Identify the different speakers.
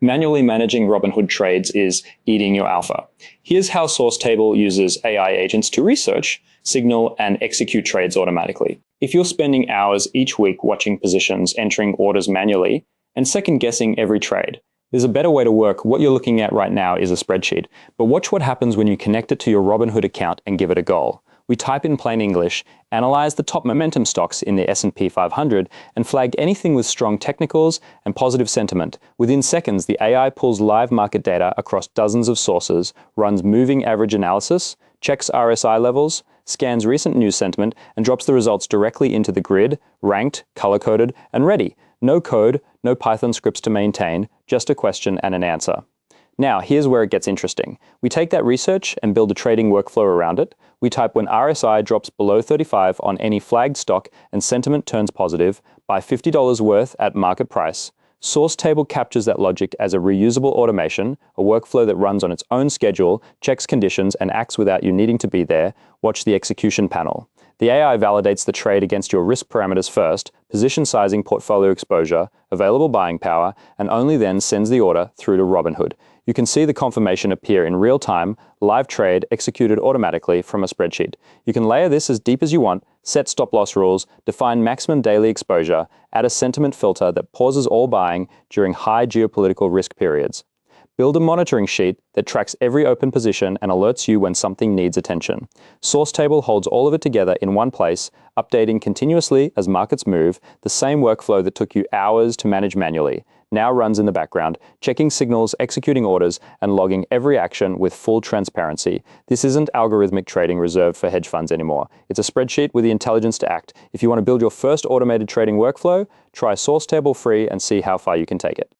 Speaker 1: Manually managing Robinhood trades is eating your alpha. Here's how Sourcetable uses AI agents to research, signal, and execute trades automatically. If you're spending hours each week watching positions, entering orders manually, and second-guessing every trade, there's a better way to work. What you're looking at right now is a spreadsheet, but watch what happens when you connect it to your Robinhood account and give it a goal. We type in plain English, analyze the top momentum stocks in the S&P 500, and flag anything with strong technicals and positive sentiment. Within seconds, the AI pulls live market data across dozens of sources, runs moving average analysis, checks RSI levels, scans recent news sentiment, and drops the results directly into the grid, ranked, color-coded, and ready. No code, no Python scripts to maintain, just a question and an answer. Now, here's where it gets interesting. We take that research and build a trading workflow around it. We type when RSI drops below 35 on any flagged stock and sentiment turns positive, buy $50 worth at market price. Sourcetable captures that logic as a reusable automation, a workflow that runs on its own schedule, checks conditions, and acts without you needing to be there. Watch the execution panel. The AI validates the trade against your risk parameters first, position sizing, portfolio exposure, available buying power, and only then sends the order through to Robinhood. You can see the confirmation appear in real time, live trade executed automatically from a spreadsheet. You can layer this as deep as you want, set stop-loss rules, define maximum daily exposure, add a sentiment filter that pauses all buying during high geopolitical risk periods. Build a monitoring sheet that tracks every open position and alerts you when something needs attention. Sourcetable holds all of it together in one place, updating continuously as markets move. The same workflow that took you hours to manage manually now runs in the background, checking signals, executing orders, and logging every action with full transparency. This isn't algorithmic trading reserved for hedge funds anymore. It's a spreadsheet with the intelligence to act. If you want to build your first automated trading workflow, try Sourcetable free and see how far you can take it.